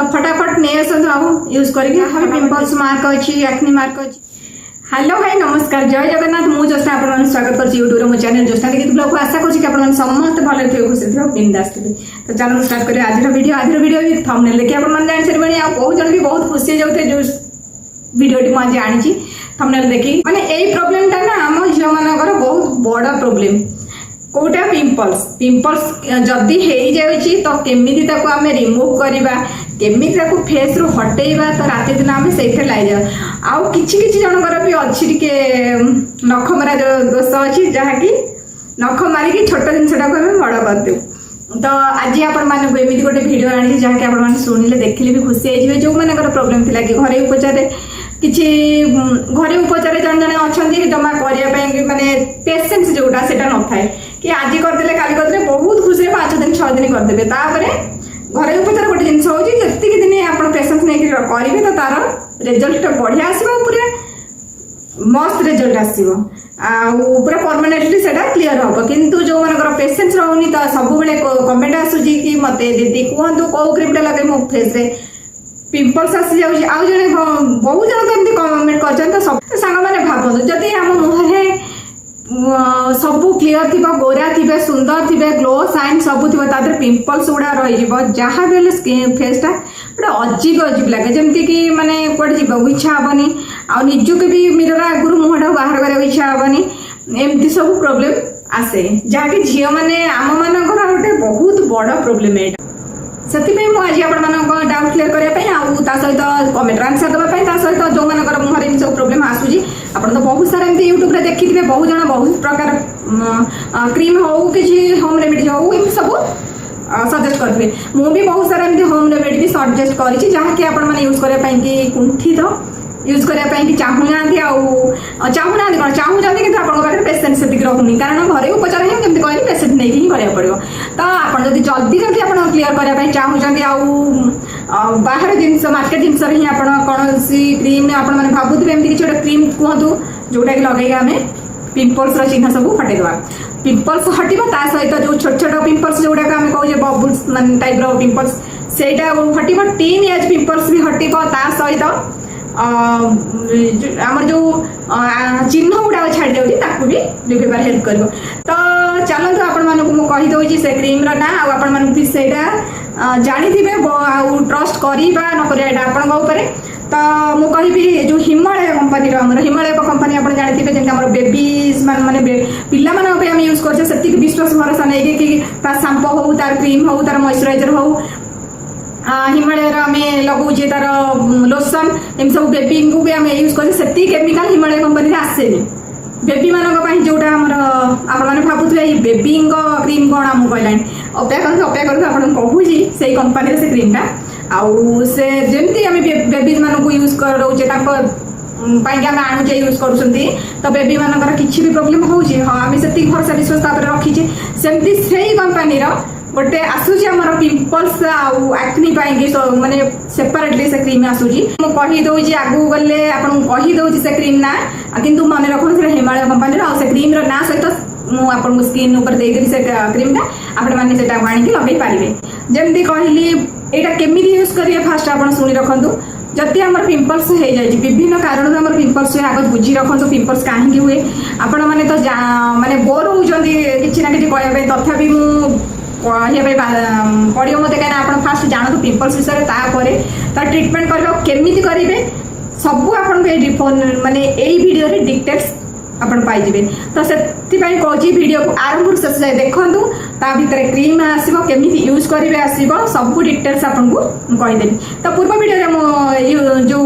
फटाफट नहीं आसतु आउ यूज करके पिंपल्स मार्क अच्छी एक्ने मार्क अच्छी। हेलो भाई नमस्कार जय जगन्नाथ मुझे जोस्ना आप स्वागत कर यूट्यूब मो चैनल जोस्ना देखिए ब्लॉग आशा कर समस्त भले थे खुशी थे बिंदास थे। तो चलो स्टार्ट करें आज वीडियो भी थंबनेल देखिए आप जान सारे आ बहुत जन भी बहुत खुशी जाते जो वीडियो मुझे आनी थंबनेल देखी माने यही प्रोब्लेम टा ना आम झील मानकर बहुत बड़ प्रोब्लेम कोटा पिंपल्स पिंपल्स जदि हो जाए तो केमिति ताको आमे रिमूव करबा केमिति ताको फेस रो हटेइबा तो राति दिन आमे सेथे लाई जा आउ किछि किछि जनकर भी अछि के नख मारा दोष अछि जहा कि नख मारी कि छोट जिनसटा को आमे बड़ कर देउ। तो आज आपण माने एमिति गोटे वीडियो आनी जहा कि आपण माने सुनिले देखिले भी खुशी आइबे जो मानकर प्रॉब्लम थिला कि घरे उपचार किछि घरे उपचार जन जन अछंती जमा करिया पय माने पेशेंस जोटा सेटा न थाए कि आज करदेले काली करदेले बहुत खुशी 5 दिन 6 दिन करदेबे तापरे घरे उपचार गोटे जिनस होची जति कि दिन आपण पेशेंस नै करिवे तो तार रिजल्ट बढ़िया आसीबो पूरा मस्त रिजल्ट आसीबो आ पूरा परमानेंटली सेटा क्लियर होबो। किंतु जो मानकर पेशेंस रहउनी तो सब बेले कमेंट आसुजी कि मते दीदी कहंतु को क्रीम लगे मो फेस रे पिंपल्स आसी जाउची आउ जने बहुत जन एमती कमेंट करछन। तो सब सांग माने भाबंतु जदि हम मुहरे सब क्लियर थी गोरा थी सुंदर थी ग्लो साइन सब थी तादर पिंपल्स गुड़ा रही जहाँ भी स्किन फेसटा गोटे अजीब अजीब लगे जमती कि माने कौटे जावाक इच्छा हेनी आ निजक भी मिरर आगुरी मुहटा बाहर कराया इच्छा हेनी एमती सब प्रोब्लेम आसे जहाँकि झील मैंने आम मानकर गोटे बहुत बड़ प्रोब्लेम है से आज आप डाउट क्लीयर करने सहित कमेंट आंसर देवाई सहित जो मानकर मुहर सब प्रोब्लेम आसूँ आप तो बहुत सारा एमती यूट्यूब देखी थे बहुत जन बहुत प्रकार क्रीम हो कि होम रेमेडी हो सब सजेस्ट करेंगे मुझे बहुत सारा एमती होम रेमेडी भी सजेस्ट करी जहाँकि आप यूज करने कुंठित यूज करने चाहूना चाहूना कौन चाहूँगी कि आप पेसेंट से रखुनी कारण घरे उपचार ही जमी कहली पेसेंट नहीं ही करा पड़ो। तो आप जल्दी जल्दी आप क्लीयर करने चाहूँगी बाहर जिन मार्केट जिनस ही आप कौन क्रीम आपण मैंने भावुवे एमती किसी गोटे क्रीम कहतु जोटा कि लगे आम पिंपल्स चिन्ह सब फटेदवा पिंपल्स हटो ता सहित जो छोट छोट पिंपल्स जोटा आम कहे बबुल्स मान टाइप पिंपल्स सेटा हटो टीन एज पिंपल्स भी हटो ता सहित आमर जो चिन्ह गुड़ा छाड़ जाऊँगी भी रिपेयर हेल्प कर। तो चलते आपदे से क्रीम ना आपण भी जानी थे ट्रस्ट करवा न कर। तो मुझे जो हिमालय कंपनी हिमालय कंपनी आप जानते हैं जमी बेबीज माने पिला आम यूज कर विश्वास भरोसा नहीं कि सांपो हो तार क्रीम हो तार मॉइस्चराइजर हो हिमालय आम लगौचे तार लोशन एम सब बेबी को भी आम यूज कर केमिकल हिमालय कंपनी आसेनी बेबी मान जोटा आपने भावुए बेबी क्रीम कौन आम कहला अपेक्षा कर कहूँ से कंपनी से क्रीमटा आउ से जमी आम बेबीज मान यूज करोचे आम आणुचे यूज कर तो बेबी मानकर किसी भी प्रोब्लेम हो हाँ आम से भरोसा विश्वास रखीचे सेमती से कंपनी गोटे आसूची आमर पिंपल्स आक्नी माने सेपरेटली से क्रीम आसूची मुझे आगू गले आपको से क्रीम ना किंतु मन रखो से हिमालय कंपनी से क्रीम ना सहित मुझे स्किन उपर देदेवी से क्रीम टा आपण मैंने आनिक लगे पारे जमी कहली यहाँ केमी यूज करेंगे फास्ट आप शुणी रखु जदि आम पिंपल्स हो जाए विभिन्न कारण आम पिंपल्स हुए आग बुझी रखु पिंपल्स कहीं हुए आपण मैंने तो माने बोर होती कि ना कि कहवाई तथापि पड़ो मत कहीं आप फास्ट जानतु पिंपल्स विषय तार ट्रिटमेंट करमी करेंगे सब आप माने यही वीडियो डिटेल्स आप पाइबे। तो से कहूँ वीडियो को आरंभ शेष जाए देखूँ ता भितर क्रीम आसो केमी यूज करेंगे आसो सब डिटेल्स आपको कहीदेवी। तो पूर्व वीडियो जो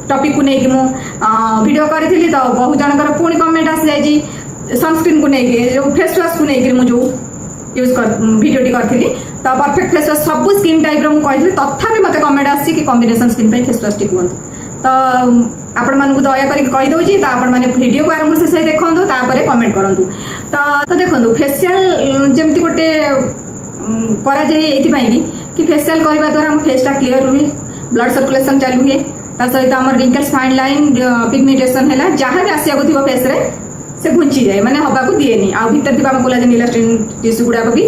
टॉपिक को लेकिन वीडियो करी तो बहुत जनकर पुणी कमेंट आसी जाए सनस्क्रीन को लेकिन जो फेस वाश को लेकिन मुझे यूज कर वीडियोटी करी तो परफेक्ट फेस वाश सब स्किन टाइप कही तथापि मत कमेंट आसी कि कॉम्बिनेशन स्किन पे फेस वाश टी कहतु। तो आपण मानक दया कहीदे तो आपण मैंने वीडियो को आरंभ शेष देखूँ कमेंट करूँ। तो देखो फेसियाल जमी गोटे कराई कि फेसियाल करने द्वारा हम फेसटा क्लीयर हुए ब्लड सर्कुलेशन चालू हुए सहित आम रिंकल्स फाइन लाइन पिगमेंटेशन है जहाँ भी आसवा थी फेस से घुंची जाए मैंने हवा को दिए आ भर थी कोलाजन इलास्टिन टिश्यू गुड़ाक भी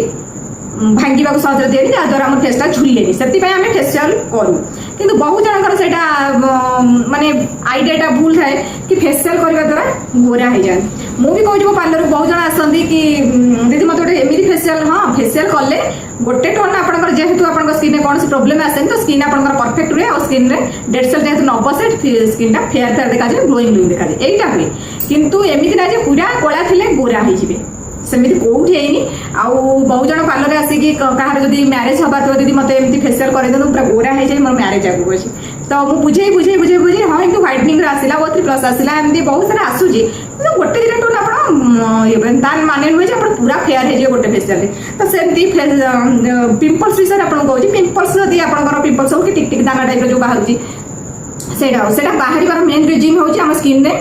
भांगा सहज दिए जहाँद्वारा आम फेसटा झुलेनि से आम फेसियाल करूँ किंतु बहुत जनकर से माने आइडियाटा भूल थाए कि फेसियाल करने द्वारा गोरा हो जाए मुझे कहूँ मो पार्लर बहुत जन आसती कि दीदी मत गोटे एमती फेसियाल हाँ फेसियाल कले गोटे टोन आप जेहेतु आप स्किन कौन प्रोब्लेम आसे तो स्किन आप परफेक्ट रुहे और स्किन में डेड सेल जेहतु न बसे स्किन फेयर फेयर देखा जाए ग्लोइंग ग्लोइंग देखा जाए यहीटा हुए किंतु एमती ना पूरा कला थे गोरा हो सेमती कौटी है आउ बहुत जन पार्लर आसिकी कहार जब म्यारेज हबार थो दीदी मत एमती फेसियाल कर पूरा गोरा हो जाए मोर म्यारेज आगू अच्छे तो मुझे बुझे बुझे बुझे हाँ एमती व्हाइटनिंग आसला O3+ आसला एमती बहुत सारा आसूसी गोटे दिन टोन आप माने नुहे आप पूरा फेयर हो गोटे फेसियाल तो सेमती पिंपल्स विषय आपको कहूँ पिंपल्स जदि आप पिंपल्स हो कि टिक टिक दाना टाइप जो बाहर से बाहर मेन रिजन हूँ स्किन रे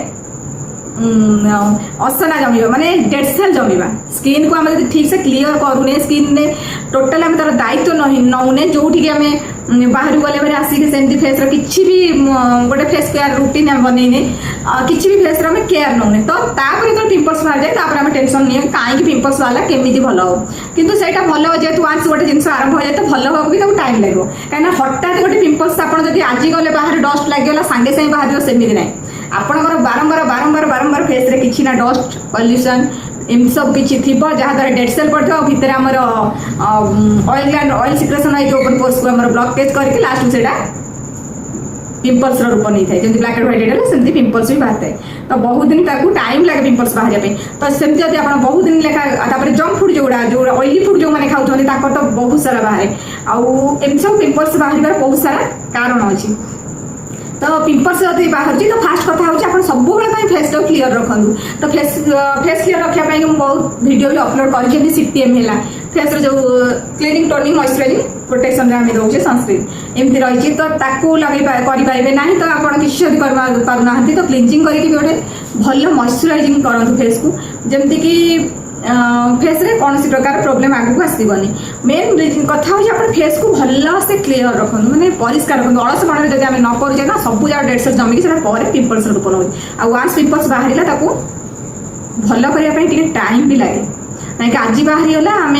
असना जमीबा माने डेड सेल जमीबा स्किन को आम ठीक से क्लीयर करूने स्किन ने टोटल आम तार दायित्व नौने जो बाहर गले बारे आसिक सेमती फेस किसी भी गोटे फेस केयर रूटीन आम बनईने किसी भी फेस आम केयर नौने तो जो पिंपल्स बाहर जाए आम टेंशन नहीं कहीं पिंपल्स बाहर केमी भल हो किंतु सेटा भल हो जेहतु वांस गोटे जिन आरंभ हो जाए तो भल हो भी टाइम लगे कहीं हठात गोटे पिंपल्स आप आज गले बाहर डस्ट लगे सांगे सांगे बाहर सेमती ना आपणकर बारंबार बारंबार बारंबार फेस रे किछि ना डस्ट पॉल्यूशन एम सब किछि थिबो जहाँ द्वारा डेड सेल पड़थो भितर हमर ऑयल ग्लैंड ऑयल सिक्रेशन होई ओपन पोर्स को हमर ब्लॉकेज करके लास्ट में सेटा पिंपल्स रूप नहीं थाए जब ब्लैक एंड व्हाइट हेले सेमती पिंपल्स भी बाहर थाए तो बहुत दिन ताकू टाइम लगे पिंपल्स बाहर पे तो सेमती जब आप बहुत दिन लेखा तापर जंक फूड जो ऑयली फूड जो मैंने खाऊँ तो बहुत सारा बाहर आउ एम सब पिंपल्स बाहर बहुत सारा कारण अच्छी तो पिंपल्स जब बाहर तो फास्ट कथा हो सब फेस तो क्लीयर रखु तो फेस क्लीयर रखापी मुझे बहुत भिडियो भी अपलोड कर CTM है फेस जो क्लीनिंग टोनिंग मॉइस्चराइजिंग प्रोटेक्शन आम दौचे सनस्क्रीन एमती रही तो ताकू लगे करें ना तो आप किसी जब करना तो क्लींजिंग करके गोटे भल मॉइस्चराइजिंग करूँ फेस को जमती कि फेस रे कौन सी प्रकार प्रोब्लेम आगू आसबनी मेन कथा हूँ फेस को भल से क्लीयर रखु मैंने परिष्कार रखु अलस मन जब आम न करुचे ना सब जगह डेड सेल जमिकी से पिंपल्स रूप नौ आंस पिंपल्स बाहर भल करने टाइम भी लगे कहीं आज बाहरीगला आम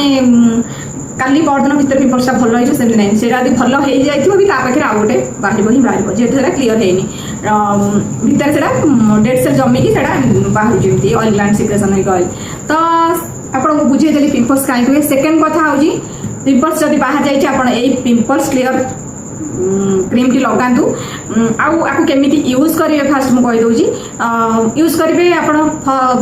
काली परदिन भर पिंपल्स भल हो सेमती ना से भल हो जाए भी पाखे आउ गोटे बाहर ही बाहर जेहतु क्लीयर है भितर से डेड सेल जमिकी बाहर जमी ऑयल ग्लैंड सिक्रेशन होगी ऑयल तो आपको बुझेदेली पिंपल्स कहीं हुए सेकेंड कथा हूँ पिंपल्स जब बाहर जाइए पिंपल्स क्लीयर क्रीम टी लगातु आपको केमी यूज करेंगे फास्ट मुझे कहीदे यूज करेंगे आप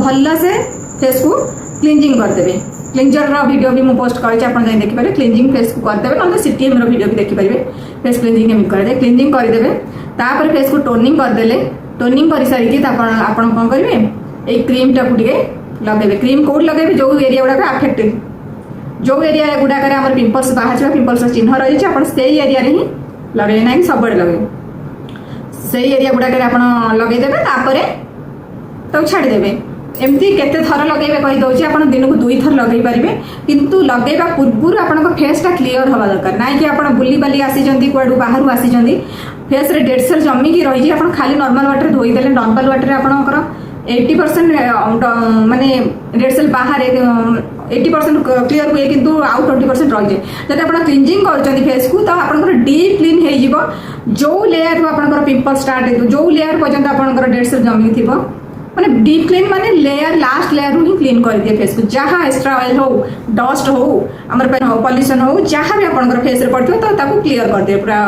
भल से फेस को क्लींजिंग करदे क्लींजर वीडियो भी मुझे पोस्ट कर देखिए क्लींजिंग फेस को करदे ना CTM वीडियो भी देखिपारे फेस क्लींजिंग केमी करदे क्लींजिंग करदे तापर फेस को टोनिंग करदे टोनिंग कर सारी आप कौन करेंगे ये क्रीम टाक लगे क्रीम कौट लगे जो एरिया गुड़ाक आफेक्टेड जो एरिया गुड़ाक आम पिंपल्स बाहर पिंपल्स चिन्ह रही है आप एरिया ही लगे ना कि सब लगे से एरिया गुड़ाक आप लगेदेवे तो छाड़देवे एमती केते थर लगे कहीदे आप दिन को 2 थर लगे पारे किंतु लगेवा पूर्व आप फेसटा क्लीयर हवा दरकार ना कि आप बुली बाली आसी कुआडू बाहर आसी फेस रे डेड सेल जमिकी रही आप खाली नॉर्मल वाटर धोईदेले नॉर्मल वाटर आपंकर 80% माने डेड सेल बाहर 80% क्लीयर हुए किंतु आउ 20% रही जाए जब आप क्लींजिंग कर फेस को तो आप डीप क्लीन हो जो लेयर आप पिंपल स्टार्ट हो जो लेयर पर्यंत आप डेड सेल जमिकी थी माने डीप क्लीन माने लेयर लास्ट लेयर ही क्लीन कर दिए फेस को जहाँ एक्स्ट्रा ऑयल हो डस्ट हो आमर पॉल्यूशन हो जहाँ भी आपंकर फेस रे पड़ो तो क्लीयर कर दिए पूरा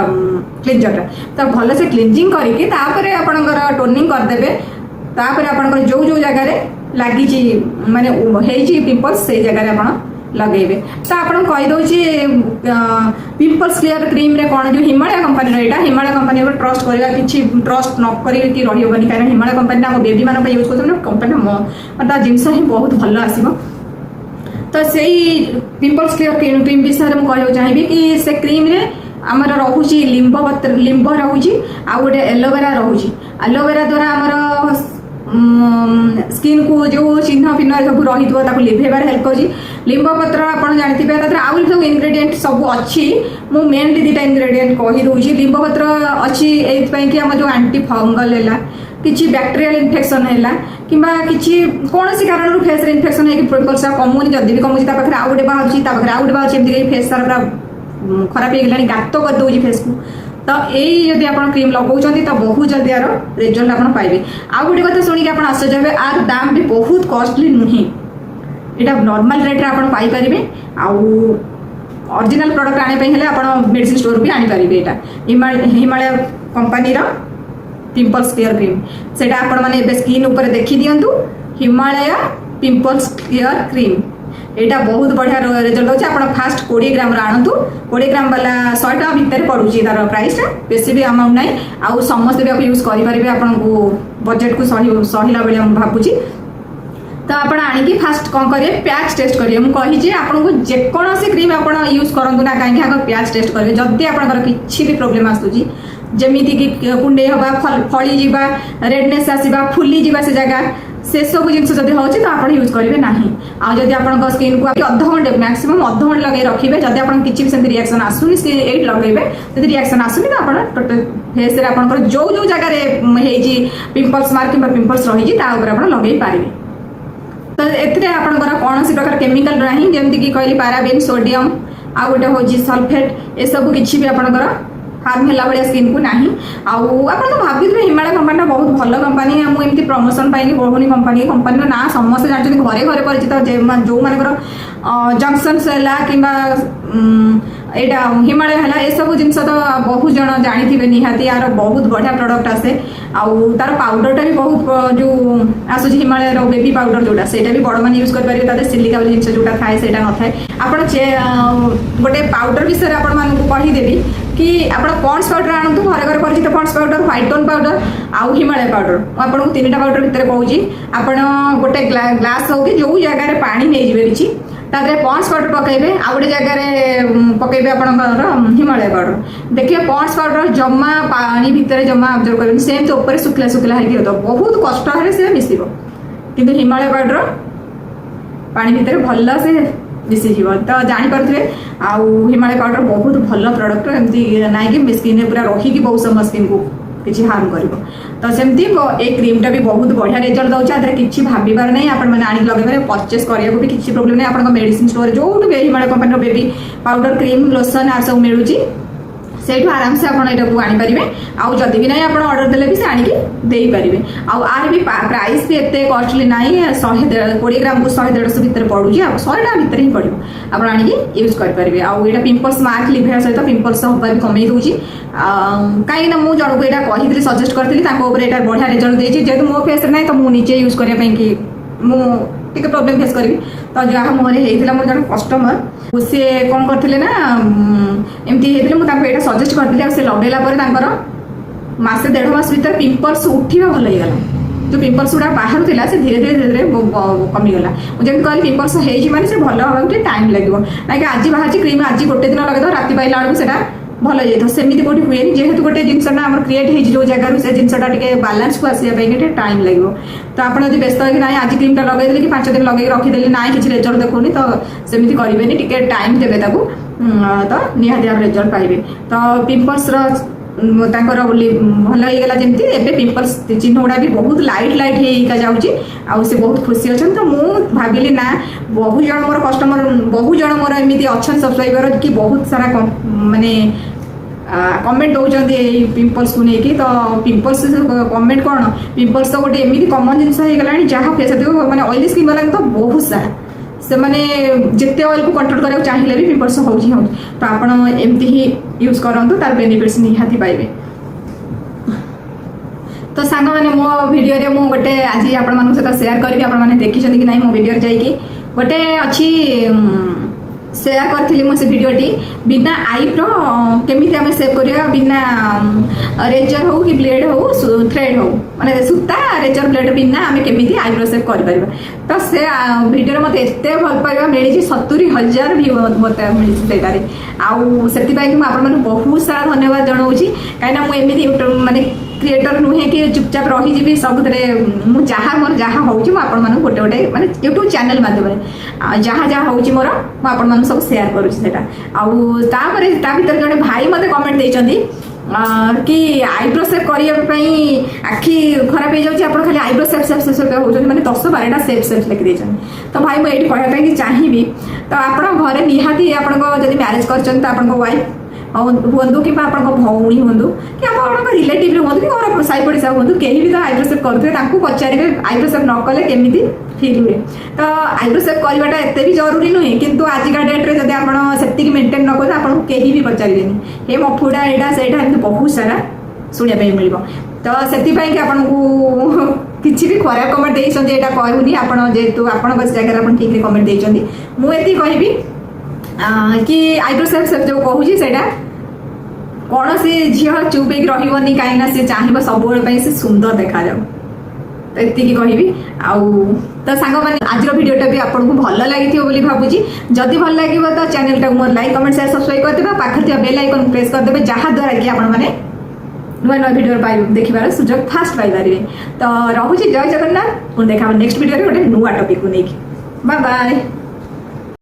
क्लींजर तो भल से क्लींजिंग करके आपंकर टोनिंग करदे तापर आपंकर जो जो जगार लगी माने पिंपल्स से जगह आप लगेबे तो आपन कहीदे पिंपल्स क्लीयर क्रीम रे कौन जो हिमालय कंपनी रहा हिमालय कंपनी ट्रस्ट करवा कि ट्रस्ट न करके रही कहीं हिमालय कंपनी आम बेबी मान यूज कर कंपनी मतलब जिनस ही बहुत भल आसो तो से पिंपल्स क्लीयर क्रीम विषय में कहना चाहिए कि से क्रीम रे आमर रोचे लिंब रोचे आ गए एलोवेरा रोचे एलोवेरा द्वारा आमर स्किन को जो चिन्ह फिन्ह सब रही लिभेबार हेल्प कर लिंब पत्र आप जानते हैं आउ सब इनग्रेडिएंट सब अच्छी मु मेनली 2टा इनग्रेडिएंट कहीदे लिंब पत्र अच्छी कि आम जो आंटी फंगल है किसी बैक्टेरियल इन्फेक्शन है कि कौन कारण फेस इन्फेक्शन है पिंपल्स कमुनी जदि भी कमुची पाखे आउ गए बाहर आउ गए बाहर फेस सारा पूरा खराब हो गला गात करदे फेस को तो यही जब आप क्रीम लगाउछन्ती तो बहुत जल्दी यार रिजल्ट आप पाइबे। आउ गोटे कथा शुणिक आप आश्चर्य हेबे आर दाम भी बहुत कॉस्टली नुहे यहाँ नॉर्मल रेट रे आप पाई परिबे आउ ओरिजिनल प्रोडक्ट आने हेले आप मेडिसिन स्टोर भी आनी परिबे। एटा हिमालय कंपनी रो पिंपल्स क्लियर क्रीम सेटा आपण माने बे स्किन ऊपर देखि दियंतु हिमालय पिंपल्स क्लियर क्रीम एटा बहुत बढ़िया रिजल्ट होची। आपण फास्ट 20 ग्राम आणंतु 20 ग्राम वाला 100 टका भितर पड़ुची तार प्राइस बेसी भी अमाउंट नाही आउ समस्त भी आप यूज करि परिबे आपण को बजट को सहिला बेले हम भाबुची। तो आपण आनिकी फास्ट कौन करेंगे पैच टेस्ट करेंगे मुझे कही आपन को जेकोसी क्रीम आप यूज करूँ ना कहीं आग पैच टेस्ट करेंगे जदि आपंकर किसी भी प्रोब्लेम आसूँ जमीती कि कुंडे हवा फली जावा रेडनेस आसवा फुली जा से जगह से सब जिन जब हो तो आप यूज करेंगे ना आदि आप स्किन को अध घंटे मैक्सिमम अध घंटे लगे रखिए जब आप किसी भी रिएक्शन आसूनी ये लगेंगे जब रिएक्शन आसूनी तो आप टोटल फेस आप जो जो जगह पिंपल्स मार्क कि पिंपल्स रही लगे पारे। तो एथिरे आपनकर कौन सी प्रकार केमिकल नहीं जमती कि कहली पैराबेन सोडियम आ गोटे हूँ सल्फेट ये सब किसी भी आपनकर हार्म है भाया स्किन को नहीं आप भाभी हिमालय कंपनी बहुत भल कंपनी मुझे प्रमोशन पाई कहूनी कंपनी ना समस्त जानते घरे घरे परिचित जो मानकर जंक्शन है कि हिमालय है ये सब जिन तो बहुत जन जानी निहाती यार बहुत बढ़िया प्रोडक्ट आसे तार पाउडरटा भी बहुत जो आसूँ हिमालय बेबी पाउडर जोटा से भी बड़ मैंने यूज करेंगे सिलिका जिन जोटा थाए से न थाए आप गोटे पाउडर विषय आपदेवी कि आप पॉन्ड्स पाउडर आणतु घरे घरे परिचित Pond's powder white tone powder आउ हिमालय पाउडर आपको 3टा पाउडर भितर कहूँ आप गोटे ग्लास हो कि जो जगार पानी नहीं जाए किसी तादे पॉन्ड्स पाउडर पकेबे आ गोटे जगार पकेबे आपनकर हिमालय पाउडर देखिए पॉन्ड्स पाउडर जमा पानी भितर जमा ऑब्जर्व करें सेम तो ऊपर सुखला सुखला है तो बहुत कष्ट है से मिसिबो किंतु हिमालय पाउडर पानी भितर भल से मिसी जीव तो जानीपे आउ हिमालय पाउडर बहुत भल प्रोडक्ट एमती ना कि स्किन पूरा रहीकि बहुत समय स्किन को किसी हार्म कर तो सेमती ए क्रीमटा भी बहुत बढ़िया रिजल्ट दौर किसी भाबार नहीं आप आनिक लगे परचेस करने को भी किसी प्रोब्लेम नहीं आप मेडिसिन स्टोर जो भी Himalaya company baby powder cream lotion आ सब मिलूँ से आराम से आप आनीपारे आउ जदि भी ना आप ऑर्डर देले भी से आनिकी दे पारे आर भी प्राइस भी एत कॉस्टली ना 100 ग्राम को 100-150 भितर पड़ू 100 टका भितर ही पड़ो आप आनिकी यूज करेंगे आउ यहाँ पिंपल्स मार्क लिभेया सहित पिंपल्स हवा भी कमे दूसरी कहीं मुझे जनक यहाँ कही सजेस्ट करी यहाँ बढ़िया रिजल्ट देती जेहतु मो फेस ना तो मुझे निजे यूज करने कि मुझे प्रोब्लेम फेस करी तो जहाँ मुहर होता मोर जन कस्टमर सी कौन करते ना एमती होता मुझे सजेस्ट करी से लगेला मसे 1.5 मास भर पिंपल्स उठा भल हो गला जो पिंपल्स गुड़ा बाहर था से धीरे धीरे धीरे कमीगला मुझे कहली पिंपल्स हो भल हाँ टाइम लगे ना कि आज बाहर क्रीम आज गोटे दिन लगे राति पाइला बेलू से भल जाए सेमती कौटी हुए जेहेतु गोटे जिनसा क्रिएट हो जो जगार से जिनसा बालांस को आसापी टाइम लगे तो आप व्यस्त हो कि ना आज क्रीमटा लगे कि 5 दिन लगे रखीदे ना कि रिजल्ट देखनी तो सेमती करेंगे टे टाइम देवे तो निहाती आप रिजल्ट पाइबे तो पिंपल्स भल होगा जमी एवं पिंपल्स चिन्ह गुड़ा भी बहुत लाइट लाइट जाऊँगी आउ से बहुत खुशी अच्छा तो मुझे भाविली ना बहुत जन मोर कस्टमर बहुत जन मोर एमती अच्छा सब्सक्राइबर कि बहुत सारा माने कमेंट दौरान पिंपल्स को लेकिन तो पिंपल्स कमेंट कौन पिंपल्स तो गोटे एमती कमन जिन हो जहाँ फेस मैंने ऑयली स्किन वाला तो बहुत सारा से मैंने जिते ऑयल को कंट्रोल करने चाहिए भी पिंपल्स हो तो आप एमती ही यूज करूँ तार बेनिफिट्स निहाती पाइबे। तो सांग मैंने मो वीडियो मु गोटे आज आपण सहित शेयर करी आपने देखी कि ना मो वीडियो जाइए गोटे अच्छी शेयर करी मुझे भिडटी बिना आईब्रो केमी आम सेव करवा बिना रेजर हो कि ब्लेड हो थ्रेड हो माने सूता रेजर ब्लेड बिना आम केमी आईब्रो सेव कर तो से भिडियो मत एत भल पाइबा मिली 70,000 भी मत मिली आउ से बहुत सारा धन्यवाद जनाऊँगी कहीं मुझे यूट्यूब माने क्रिएटर नुहे कि चुपचाप रही सब मुझे जहाँ मोर जहाँ हो गोटे गोटे माने यूट्यूब चैनल माध्यम जहाँ जहाँ हो मोर मुझे सब शेयर करुँचा आउ भितर जड़े भाई मत कमेंट देती कि आईब्रो सेप करने आखि खराब हो जाए आप खाली आईब्रो सेप सेप सेप होती मैंने 10-12टा सेप सेप लिखि देते तो भाई मुझे कहवाई चाहिए तो आप घरे निहाती आपड़ी मैरेज कर वाइफ हूँ कि भौणी हूँ कि आप रिलेटिव हूँ कि घर साई पड़ोसा हूँ कहीं भी तो आईब्रो सेप करुवे पचारे आईब्रो सेप न कले केमी फिल हुए तो आईब्रो सेप करवाटा एत भी जरूरी नुहे किंतु आजिका डेट्रे जब आप मेंटेन न कर आपको कहीं भी पचारे हे मफुड़ा एटा से बहुत सारा शुणापी मिल तो से आपको किसी भी खराब कमेंट देते यहाँ कहूनी आप जेहेतु आप जगह ठीक कमेंट देते मुझे कहबी कि आईब्रो सेप सेप जो कहूँ से कौन से झील चुप रही कहीं सी चाहिए सब से सुंदर देखा जाऊ तो ये कहबी तो सांग मैंने आज भिडियोटा भी आपको भल लगी भावुची जदि भल लगे तो चैनल टाक मोर लाइक कमेंट शेयर सब्सक्राइब करदे पाखे बेल आइकन प्रेस करदे जहाँद्वारा कि आपने नुआ नुआ भिडियो देखिबार सुजोग फास्ट पाइपर तो रोचे जय जगन्नाथ पुणी देखा नेक्स्ट भिडियो गोटे नुआ टॉपिक को लेकिन बाय बाय।